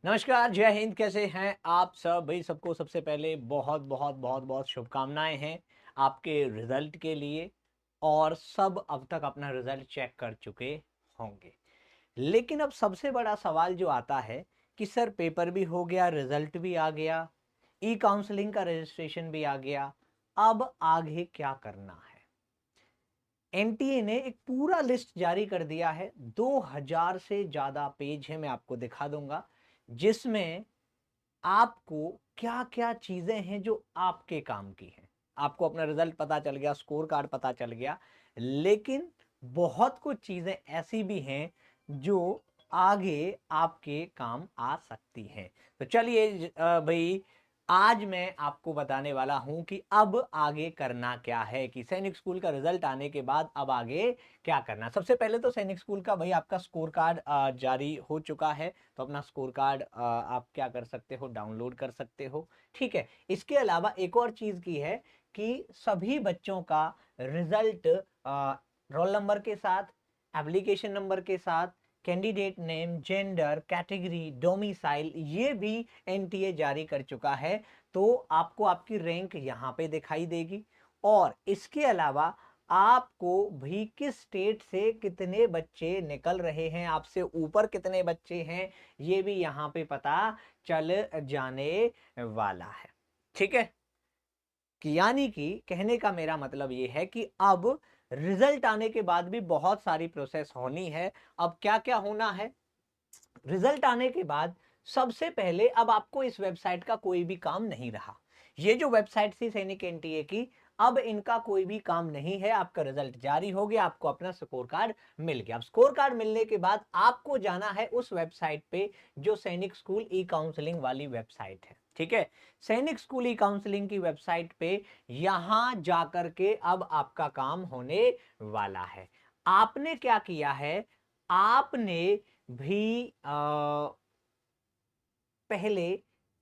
नमस्कार, जय हिंद। कैसे हैं आप सब भाई? सबको सबसे पहले बहुत बहुत बहुत बहुत शुभकामनाएं हैं आपके रिजल्ट के लिए। और सब अब तक अपना रिजल्ट चेक कर चुके होंगे। लेकिन अब सबसे बड़ा सवाल जो आता है कि सर पेपर भी हो गया, रिजल्ट भी आ गया, ई काउंसलिंग का रजिस्ट्रेशन भी आ गया, अब आगे क्या करना है? एनटीए ने एक पूरा लिस्ट जारी कर दिया है। 2000 से ज्यादा पेज है, मैं आपको दिखा दूंगा, जिसमें आपको क्या क्या चीजें हैं जो आपके काम की हैं। आपको अपना रिजल्ट पता चल गया, स्कोर कार्ड पता चल गया, लेकिन बहुत कुछ चीजें ऐसी भी हैं जो आगे आपके काम आ सकती हैं। तो चलिए भाई, आज मैं आपको बताने वाला हूं कि अब आगे करना क्या है, कि सैनिक स्कूल का रिजल्ट आने के बाद अब आगे क्या करना। सबसे पहले तो सैनिक स्कूल का भाई आपका स्कोर कार्ड जारी हो चुका है। तो अपना स्कोर कार्ड आप क्या कर सकते हो, डाउनलोड कर सकते हो। ठीक है। इसके अलावा एक और चीज की है कि सभी बच्चों का रिजल्ट रोल नंबर के साथ, एप्लीकेशन नंबर के साथ, candidate name, gender, category, domicile, ये भी एनटीए जारी कर चुका है। तो आपको आपकी रैंक यहां पे दिखाई देगी। और इसके अलावा आपको भी किस स्टेट से कितने बच्चे निकल रहे हैं, आपसे ऊपर कितने बच्चे हैं, ये भी यहां पे पता चल जाने वाला है। ठीक है। कि यानी कि कहने का मेरा मतलब ये है कि अब रिजल्ट आने के बाद भी बहुत सारी प्रोसेस होनी है। अब क्या क्या होना है रिजल्ट आने के बाद? सबसे पहले अब आपको इस वेबसाइट का कोई भी काम नहीं रहा। ये जो वेबसाइट थी सैनिक एनटीए की, अब इनका कोई भी काम नहीं है। आपका रिजल्ट जारी हो गया, आपको अपना स्कोर कार्ड मिल गया। अब स्कोर कार्ड मिलने के बाद आपको जाना है उस वेबसाइट पे जो सैनिक स्कूल ई काउंसलिंग वाली वेबसाइट है। ठीक है। सैनिक स्कूल ई काउंसलिंग की वेबसाइट पे यहां जाकर के अब आपका काम होने वाला है। आपने क्या किया है? आपने भी पहले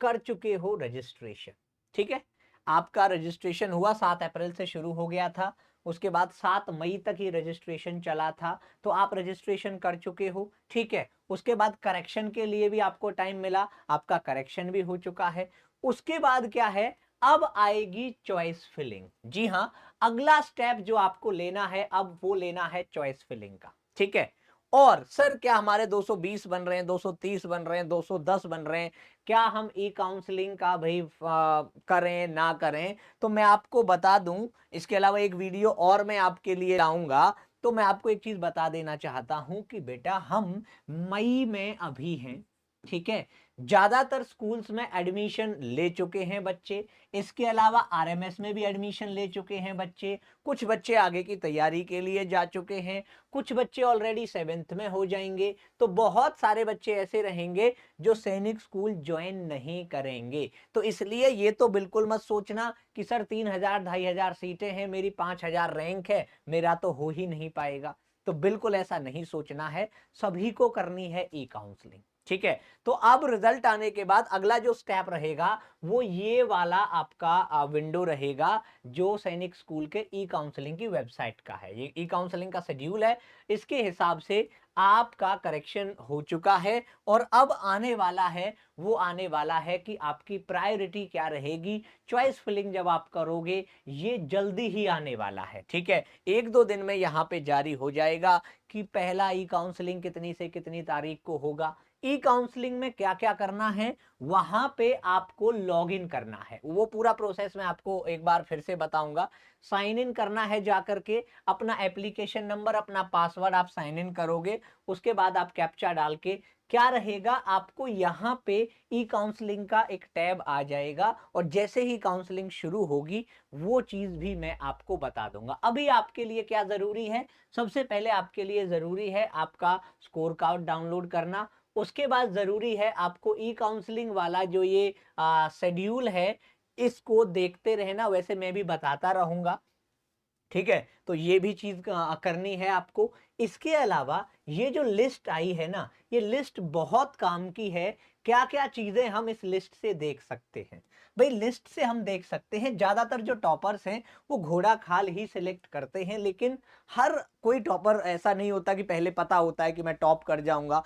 कर चुके हो रजिस्ट्रेशन। ठीक है। आपका रजिस्ट्रेशन हुआ, 7 अप्रैल से शुरू हो गया था, उसके बाद 7 मई तक ही रजिस्ट्रेशन चला था। तो आप रजिस्ट्रेशन कर चुके हो। ठीक है। उसके बाद करेक्शन के लिए भी आपको टाइम मिला, आपका करेक्शन भी हो चुका है। उसके बाद क्या है? अब आएगी चॉइस फिलिंग। जी हां, अगला स्टेप जो आपको लेना है अब वो लेना है चॉइस फिलिंग का। ठीक है। और सर क्या हमारे 220 बन रहे हैं, 230 बन रहे हैं, 210 बन रहे हैं, क्या हम ई काउंसलिंग का भाई करें ना करें? तो मैं आपको बता दूं, इसके अलावा एक वीडियो और मैं आपके लिए लाऊंगा। तो मैं आपको एक चीज बता देना चाहता हूं कि बेटा हम मई में अभी हैं। ठीक है। ज्यादातर स्कूल्स में एडमिशन ले चुके हैं बच्चे। इसके अलावा आरएमएस में भी एडमिशन ले चुके हैं बच्चे। कुछ बच्चे आगे की तैयारी के लिए जा चुके हैं। कुछ बच्चे ऑलरेडी 7th में हो जाएंगे। तो बहुत सारे बच्चे ऐसे रहेंगे जो सैनिक स्कूल ज्वाइन नहीं करेंगे। तो इसलिए ये तो बिल्कुल मत सोचना कि सर 3000 2500 सीटें हैं, मेरी 5000 रैंक है, मेरा तो हो ही नहीं पाएगा। तो बिल्कुल ऐसा नहीं सोचना है। सभी को करनी है ई काउंसलिंग। ठीक है। तो अब रिजल्ट आने के बाद अगला जो स्टेप रहेगा वो ये वाला आपका विंडो रहेगा जो सैनिक स्कूल के ई काउंसलिंग की वेबसाइट का है। ये ई काउंसलिंग का शेड्यूल है। इसके हिसाब से आपका करेक्शन हो चुका है और अब आने वाला है, वो आने वाला है कि आपकी प्रायोरिटी क्या रहेगी। चॉइस फिलिंग जब आप करोगे, ये जल्दी ही आने वाला है। ठीक है। 1-2 दिन में यहां पे जारी हो जाएगा कि पहला ई काउंसलिंग कितनी से कितनी तारीख को होगा। ई काउंसलिंग में क्या क्या करना है, वहां पे आपको लॉग इन करना है। वो पूरा प्रोसेस मैं आपको एक बार फिर से बताऊंगा। साइन इन करना है जाकर के, अपना एप्लीकेशन नंबर, अपना पासवर्ड आप साइन इन करोगे। उसके बाद आप कैप्चा डाल के क्या रहेगा, आपको यहां पे ई काउंसलिंग का एक टैब आ जाएगा और जैसे ही काउंसलिंग शुरू होगी वो चीज भी मैं आपको बता दूंगा। अभी आपके लिए क्या जरूरी है? सबसे पहले आपके लिए जरूरी है आपका स्कोर कार्ड डाउनलोड करना। उसके बाद जरूरी है आपको ई काउंसलिंग वाला जो ये शेड्यूल है, इसको देखते रहना। वैसे मैं भी बताता रहूंगा। ठीक है। तो ये भी चीज करनी है आपको। इसके अलावा ये जो लिस्ट आई है ना, ये लिस्ट बहुत काम की है। क्या क्या चीजें हम इस लिस्ट से देख सकते हैं? भाई लिस्ट से हम देख सकते हैं, ज्यादातर जो टॉपर्स हैं वो घोड़ा खाल ही सिलेक्ट करते हैं, लेकिन हर कोई टॉपर ऐसा नहीं होता कि पहले पता होता है कि मैं टॉप कर जाऊंगा।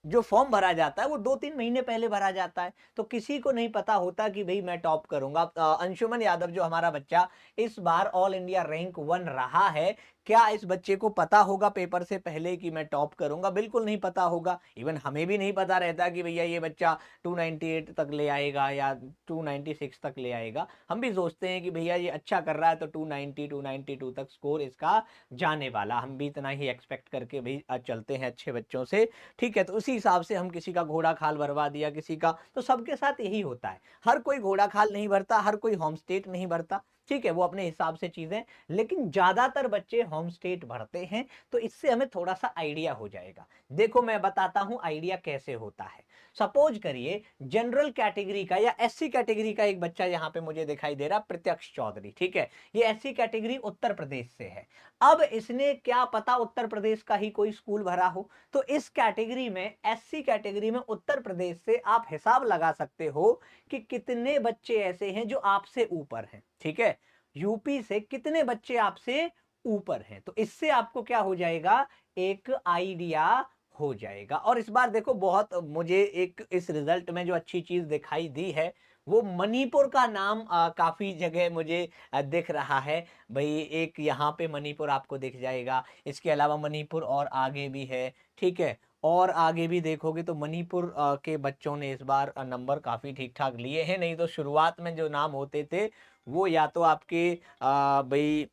जो फॉर्म भरा जाता है वो 2-3 महीने पहले भरा जाता है, तो किसी को नहीं पता होता कि भाई मैं टॉप करूंगा। अंशुमन यादव जो हमारा बच्चा इस बार ऑल इंडिया रैंक 1 रहा है, क्या इस बच्चे को पता होगा पेपर से पहले कि मैं टॉप करूंगा? बिल्कुल नहीं पता होगा। इवन हमें भी नहीं पता रहता कि भैया ये बच्चा 298 तक ले आएगा या 296 तक ले आएगा। हम भी सोचते हैं कि भैया ये अच्छा कर रहा है तो 290 292 तक स्कोर इसका जाने वाला, हम भी इतना ही एक्सपेक्ट करके भाई चलते हैं अच्छे बच्चों से। ठीक है, तो उसी हिसाब से हम किसी का घोड़ा खाल भरवा दिया, किसी का, तो सबके साथ यही होता है। हर कोई घोड़ा खाल नहीं भरता, हर कोई होम स्टेट नहीं भरता। ठीक है, वो अपने हिसाब से चीजें, लेकिन ज्यादातर बच्चे होम स्टेट भरते हैं। तो इससे हमें थोड़ा सा आइडिया हो जाएगा। देखो मैं बताता हूं आइडिया कैसे होता है। सपोज करिए जनरल कैटेगरी का या एससी कैटेगरी का एक बच्चा यहां पे मुझे दिखाई दे रहा, प्रत्यक्ष चौधरी। ठीक है, ये एससी कैटेगरी उत्तर प्रदेश से है। अब इसने क्या पता उत्तर प्रदेश का ही कोई स्कूल भरा हो, तो इस कैटेगरी में, एससी कैटेगरी में उत्तर प्रदेश से आप हिसाब लगा सकते हो कि कितने बच्चे ऐसे हैं जो आपसे ऊपर हैं। ठीक है, यूपी से कितने बच्चे आपसे ऊपर हैं, तो इससे आपको क्या हो जाएगा, एक आइडिया हो जाएगा। और इस बार देखो बहुत मुझे एक इस रिजल्ट में जो अच्छी चीज दिखाई दी है, वो मणिपुर का नाम काफी जगह मुझे दिख रहा है। भाई एक यहाँ पे मणिपुर आपको दिख जाएगा, इसके अलावा मणिपुर और आगे भी है। ठीक है, और आगे भी देखोगे तो मणिपुर के बच्चों ने इस बार नंबर काफी ठीक ठाक लिए हैं। नहीं तो शुरुआत में जो नाम होते थे वो या तो आपके भाई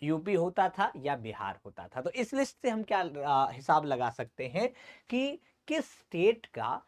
यूपी होता था या बिहार होता था। तो इस लिस्ट से हम क्या हिसाब लगा सकते हैं कि किस स्टेट का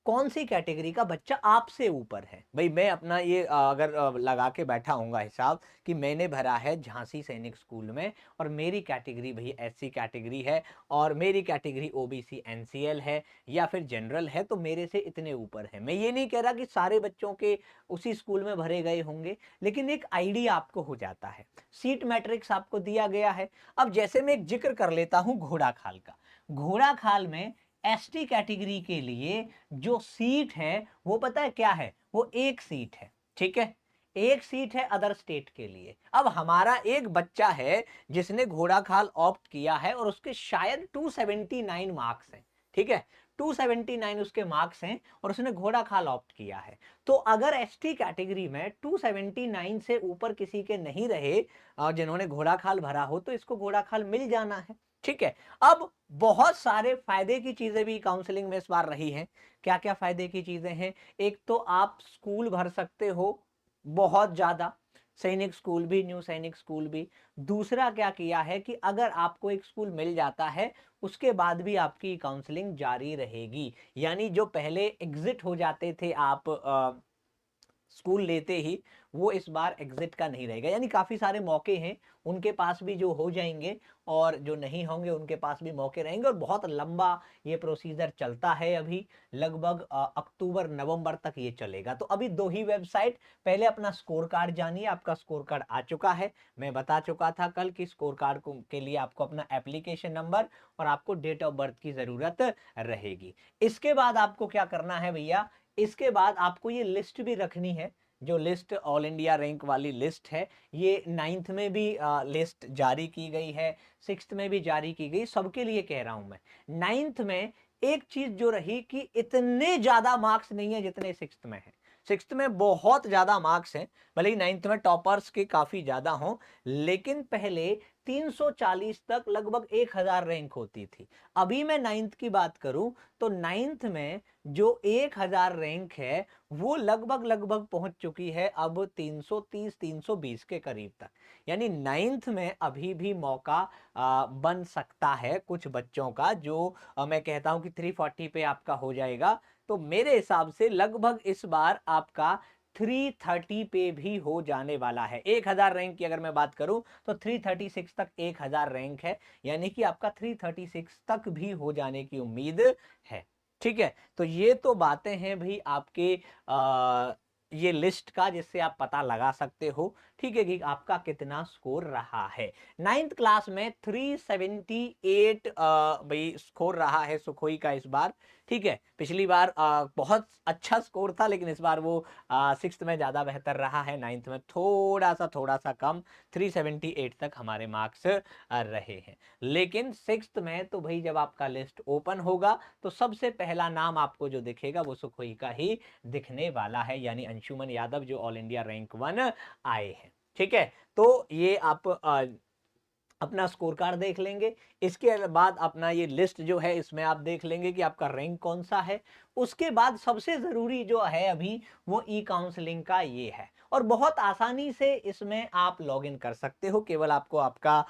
कौन सी कैटेगरी का बच्चा आपसे ऊपर है। भाई मैं अपना ये अगर लगा के बैठा हूंगा हिसाब कि मैंने भरा है झांसी सैनिक स्कूल में, और मेरी कैटेगरी भाई एससी कैटेगरी है, और मेरी कैटेगरी ओबीसी एनसीएल है या फिर जनरल है, तो मेरे से इतने ऊपर है। मैं ये नहीं कह रहा कि सारे बच्चों के उसी स्कूल में भरे गए होंगे, लेकिन एक आइडिया आपको हो जाता है। सीट मैट्रिक्स आपको दिया गया है। अब जैसे मैं एक जिक्र कर लेता हूं घोड़ा खाल का। घोड़ा खाल में एसटी कैटेगरी के लिए जो सीट है वो पता है क्या है, वो एक सीट है। ठीक है, एक सीट है अदर स्टेट के लिए। अब हमारा एक बच्चा है जिसने घोड़ा खाल ऑप्ट किया है और उसके शायद 279 मार्क्स हैं। ठीक है, 279 उसके मार्क्स हैं और उसने घोड़ा खाल ऑप्ट किया है। तो अगर एसटी कैटेगरी में 279 से ऊपर किसी के नहीं रहे जिन्होंने घोड़ा खाल भरा हो, तो इसको घोड़ा खाल मिल जाना है। ठीक है, अब बहुत सारे फायदे की चीजें भी काउंसलिंग में इस बार रही हैं। क्या क्या फायदे की चीजें हैं, एक तो आप स्कूल भर सकते हो बहुत ज्यादा, सैनिक स्कूल भी, न्यू सैनिक स्कूल भी। दूसरा क्या किया है कि अगर आपको एक स्कूल मिल जाता है उसके बाद भी आपकी काउंसलिंग जारी रहेगी। यानी जो पहले एग्जिट हो जाते थे आप स्कूल लेते ही, वो इस बार एग्जिट का नहीं रहेगा। यानी काफी सारे मौके हैं उनके पास भी जो हो जाएंगे, और जो नहीं होंगे उनके पास भी मौके रहेंगे। और बहुत लंबा ये प्रोसीजर चलता है, अभी लगभग अक्टूबर नवंबर तक ये चलेगा। तो अभी दो ही वेबसाइट, पहले अपना स्कोर कार्ड जानिए। आपका स्कोर कार्ड आ चुका है, मैं बता चुका था कल कि स्कोर कार्ड के लिए आपको अपना एप्लीकेशन नंबर और आपको डेट ऑफ बर्थ की जरूरत रहेगी। इसके बाद आपको क्या करना है भैया, इसके बाद आपको ये लिस्ट भी रखनी है, जो लिस्ट ऑल इंडिया रैंक वाली लिस्ट है। ये 9th में भी लिस्ट जारी की गई है, 6th में भी जारी की गई, सबके लिए कह रहा हूं मैं। 9th में एक चीज जो रही कि इतने ज्यादा मार्क्स नहीं है जितने 6th में है। 6th में बहुत ज्यादा मार्क्स हैं, भले ही 9th में टॉपर्स के काफी ज्यादा हों, लेकिन पहले 340 तक लगभग 1000 रैंक होती थी। अभी मैं 9th की बात करूं तो 9th में जो 1000 रैंक है वो लगभग लगभग पहुंच चुकी है अब 330 320 के करीब तक। यानी 9th में अभी भी मौका बन सकता है कुछ बच्चों का, जो मैं कहता हूं कि 340 पे आपका हो जाएगा। तो मेरे हिसाब से लगभग इस बार आपका 330 पे भी हो जाने वाला है। 1000 रैंक की अगर मैं बात करूं तो 336 तक 1000 रैंक है, यानी कि आपका 336 तक भी हो जाने की उम्मीद है। ठीक है, तो ये तो बातें हैं भाई आपके ये लिस्ट का, जिससे आप पता लगा सकते हो, ठीक है, कि आपका कितना स्कोर रहा है। 9th क्लास में 378 भाई स्कोर रहा है सुखोई का इस बार, ठीक है। पिछली बार बहुत अच्छा स्कोर था, लेकिन इस बार वो 6th में ज्यादा बेहतर रहा है, 9th में थोड़ा सा कम, 378 तक हमारे मार्क्स रहे हैं। लेकिन 6th में तो भाई जब आपका लिस्ट ओपन होगा तो सबसे पहला नाम आपको जो दिखेगा वो सुखोई का ही दिखने वाला है, यानी अंशुमन यादव, जो ऑल इंडिया रैंक 1 आए हैं, ठीक है। तो ये आप अपना स्कोर कार्ड देख लेंगे। इसके बाद अपना ये लिस्ट जो है, इसमें आप देख लेंगे कि आपका रैंक कौन सा है। उसके बाद सबसे जरूरी जो है अभी, वो ई काउंसलिंग का ये है, और बहुत आसानी से इसमें आप लॉग इन कर सकते हो। केवल आपको आपका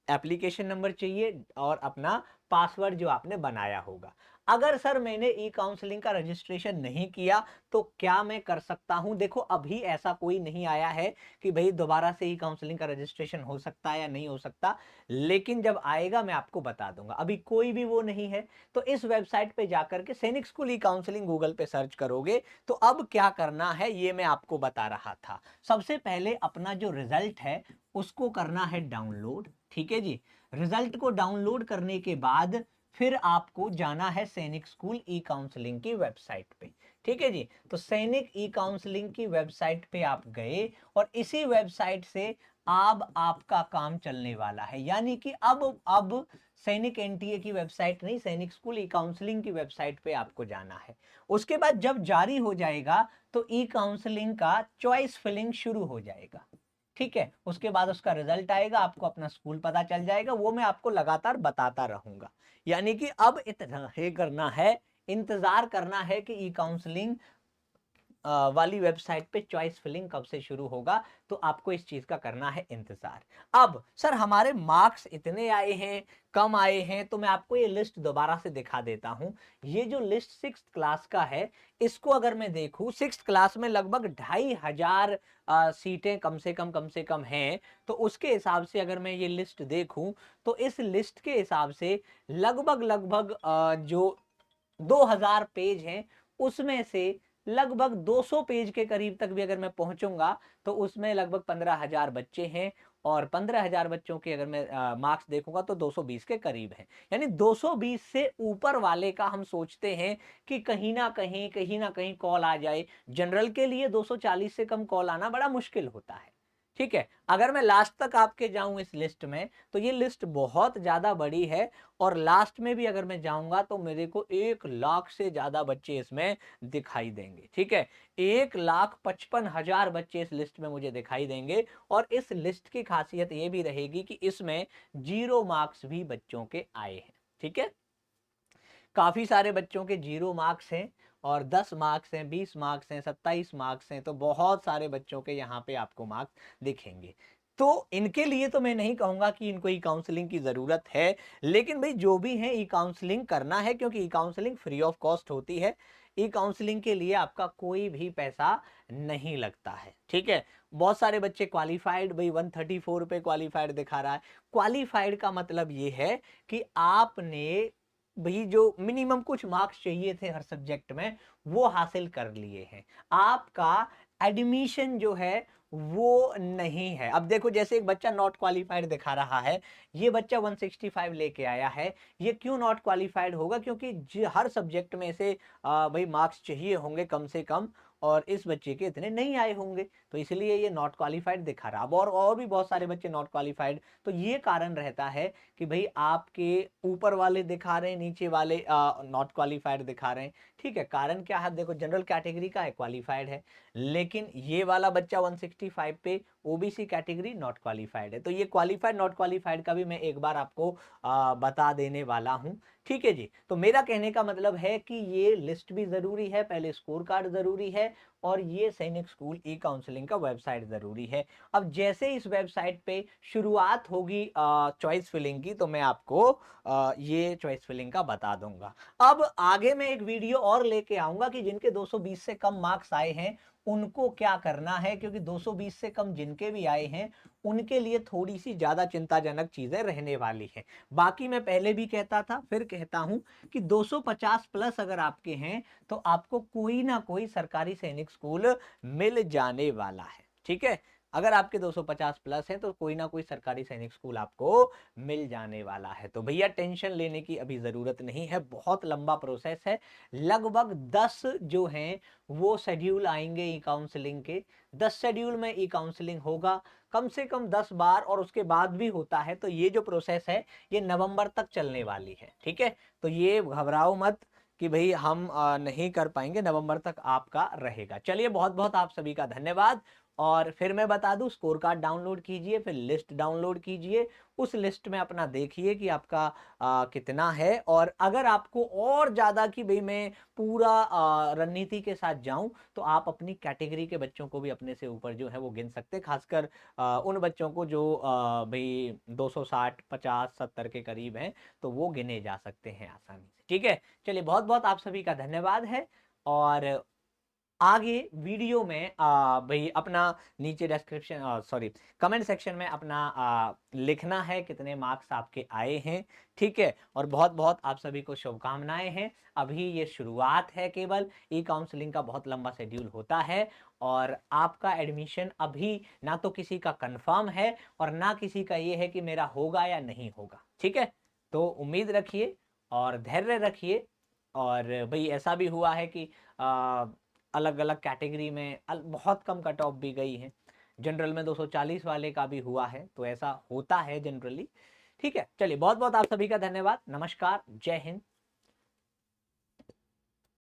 एप्लीकेशन नंबर चाहिए और अपना पासवर्ड जो आपने बनाया होगा। अगर सर मैंने ई काउंसलिंग का रजिस्ट्रेशन नहीं किया तो क्या मैं कर सकता हूं? देखो, अभी ऐसा कोई नहीं आया है कि भाई दोबारा से ई काउंसलिंग का रजिस्ट्रेशन हो सकता है या नहीं हो सकता, लेकिन जब आएगा मैं आपको बता दूंगा। अभी कोई भी वो नहीं है, तो इस वेबसाइट पे जाकर के सैनिक स्कूल ई काउंसलिंग गूगल पे सर्च करोगे तो अब क्या करना है ये मैं आपको बता रहा था। सबसे पहले अपना जो रिजल्ट है उसको करना है डाउनलोड, ठीक है जी। रिजल्ट को डाउनलोड करने के बाद फिर आपको जाना है सैनिक स्कूल ई काउंसलिंग की वेबसाइट पे, ठीक है जी। तो सैनिक ई काउंसलिंग की वेबसाइट पे आप गए और इसी वेबसाइट से अब आपका काम चलने वाला है, यानी कि अब सैनिक एनटीए की वेबसाइट नहीं, सैनिक स्कूल ई काउंसलिंग की वेबसाइट पे आपको जाना है। उसके बाद जब जारी हो जाएगा तो ई काउंसलिंग का चॉइस फिलिंग शुरू हो जाएगा, ठीक है। उसके बाद उसका रिजल्ट आएगा, आपको अपना स्कूल पता चल जाएगा, वो मैं आपको लगातार बताता रहूंगा। यानी कि अब इतना ही करना है, इंतजार करना है कि ई काउंसलिंग वाली वेबसाइट पे चॉइस फिलिंग कब से शुरू होगा, तो आपको इस चीज का करना है इंतजार। अब सर हमारे मार्क्स इतने आए हैं, कम आए हैं, तो मैं आपको ये लिस्ट दोबारा से दिखा देता हूं। ये जो लिस्ट 6th क्लास का है, इसको अगर मैं देखूं, 6th क्लास में लगभग 2500 सीटें कम से कम हैं। तो उसके हिसाब से अगर मैं ये लिस्ट देखूं, तो इस लिस्ट के हिसाब से लगभग जो 2000 पेज हैं, उसमें से लगभग 200 पेज के करीब तक भी अगर मैं पहुंचूंगा तो उसमें लगभग 15,000 बच्चे हैं, और 15,000 बच्चों के अगर मैं मार्क्स देखूंगा तो 220 के करीब है। यानी 220 से ऊपर वाले का हम सोचते हैं कि कहीं ना कहीं कॉल आ जाए। जनरल के लिए 240 से कम कॉल आना बड़ा मुश्किल होता है, ठीक है। अगर मैं लास्ट तक आपके जाऊं इस लिस्ट में, तो ये लिस्ट बहुत ज्यादा बड़ी है, और लास्ट में भी अगर मैं जाऊंगा तो मेरे को 1 लाख से ज्यादा बच्चे इसमें दिखाई देंगे, ठीक है। 1,55,000 बच्चे इस लिस्ट में मुझे दिखाई देंगे। और इस लिस्ट की खासियत ये भी रहेगी कि इसमें 0 मार्क्स भी बच्चों के आए हैं, ठीक है। काफी सारे बच्चों के 0 मार्क्स हैं, और 10 मार्क्स हैं, 20 मार्क्स हैं, 27 मार्क्स हैं, तो बहुत सारे बच्चों के यहाँ पे आपको मार्क्स दिखेंगे। तो इनके लिए तो मैं नहीं कहूंगा कि इनको ई काउंसलिंग की जरूरत है, लेकिन भाई जो भी है ई काउंसलिंग करना है, क्योंकि ई काउंसलिंग फ्री ऑफ कॉस्ट होती है। ई काउंसलिंग के लिए आपका कोई भी पैसा नहीं लगता है, ठीक है। बहुत सारे बच्चे क्वालिफाइड, भाई 134 रुपए क्वालिफाइड दिखा रहा है। क्वालिफाइड का मतलब ये है कि आपने भाई जो मिनिमम कुछ मार्क्स चाहिए थे हर सब्जेक्ट में, वो हासिल कर लिए हैं। आपका एडमिशन जो है वो नहीं है। अब देखो, जैसे एक बच्चा नॉट क्वालिफाइड दिखा रहा है, ये बच्चा 165 लेके आया है। ये क्यों नॉट क्वालिफाइड होगा? क्योंकि हर सब्जेक्ट में से भाई मार्क्स चाहिए होंगे कम से कम, और इस बच्चे के इतने नहीं आए होंगे, तो इसलिए ये नॉट क्वालिफाइड दिखा रहा। अब और भी बहुत सारे बच्चे नॉट क्वालिफाइड, तो ये कारण रहता है कि भाई आपके ऊपर वाले दिखा रहे हैं, नीचे वाले नॉट क्वालिफाइड दिखा रहे हैं, ठीक है। कारण क्या है? देखो, जनरल कैटेगरी का है, क्वालिफाइड है, लेकिन ये वाला बच्चा 165 पे ओबीसी कैटेगरी नॉट क्वालिफाइड है। तो ये क्वालिफाइड नॉट क्वालिफाइड का भी मैं एक बार आपको बता देने वाला हूं, ठीक है जी। तो मेरा कहने का मतलब है कि ये लिस्ट भी जरूरी है, पहले स्कोर कार्ड जरूरी है, और ये सैनिक स्कूल ई काउंसलिंग का वेबसाइट जरूरी है। अब जैसे इस वेबसाइट पे शुरुआत होगी चॉइस फिलिंग की, तो मैं आपको ये चॉइस फिलिंग का बता दूंगा। अब आगे मैं एक वीडियो और लेके आऊंगा कि जिनके 220 से कम मार्क्स आए हैं उनको क्या करना है, क्योंकि 220 से कम जिनके भी आए हैं उनके लिए थोड़ी सी ज़्यादा चिंताजनक चीज़ें रहने वाली हैं। बाकी मैं पहले भी कहता था, फिर कहता हूँ कि 250 प्लस अगर आपके हैं तो आपको कोई ना कोई सरकारी सैनिक स्कूल मिल जाने वाला है। ठीक है, अगर आपके 250 प्लस हैं तो कोई ना कोई सरकारी सैनिक स्कूल आपको मिल जाने वाला है। तो भैया टेंशन लेने की अभी ज़रूरत नहीं है, बहुत लंबा प्रोसेस है। लगभग 10 जो हैं वो शेड्यूल आएंगे ई काउंसलिंग के। 10 शेड्यूल में ई काउंसलिंग होगा कम से कम 10 बार, और उसके बाद भी होता है। तो ये जो प्रोसेस है ये नवंबर तक चलने वाली है। ठीक है, तो ये घबराओ मत कि भाई हम नहीं कर पाएंगे, नवंबर तक आपका रहेगा। चलिए, बहुत बहुत आप सभी का धन्यवाद। और फिर मैं बता दूं, स्कोर कार्ड डाउनलोड कीजिए, फिर लिस्ट डाउनलोड कीजिए, उस लिस्ट में अपना देखिए कि आपका कितना है। और अगर आपको और ज़्यादा कि भाई मैं पूरा रणनीति के साथ जाऊं, तो आप अपनी कैटेगरी के बच्चों को भी अपने से ऊपर जो है वो गिन सकते हैं, खासकर उन बच्चों को जो भाई 260 50 70 के करीब हैं, तो वो गिने जा सकते हैं आसानी से। ठीक है, चलिए, बहुत बहुत आप सभी का धन्यवाद है। और आगे वीडियो में भाई अपना नीचे डिस्क्रिप्शन सॉरी कमेंट सेक्शन में अपना लिखना है कितने मार्क्स आपके आए हैं। ठीक है, और बहुत बहुत आप सभी को शुभकामनाएं हैं। अभी ये शुरुआत है, केवल ई काउंसलिंग का बहुत लंबा शेड्यूल होता है, और आपका एडमिशन अभी ना तो किसी का कंफर्म है और ना किसी का ये है कि मेरा होगा या नहीं होगा। ठीक है, तो उम्मीद रखिए और धैर्य रखिए। और भाई ऐसा भी हुआ है कि अलग अलग कैटेगरी में बहुत कम कट ऑफ भी गई है। जनरल में 240 वाले का भी हुआ है, तो ऐसा होता है जनरली। ठीक है, चलिए, बहुत बहुत आप सभी का धन्यवाद। नमस्कार, जय हिंद।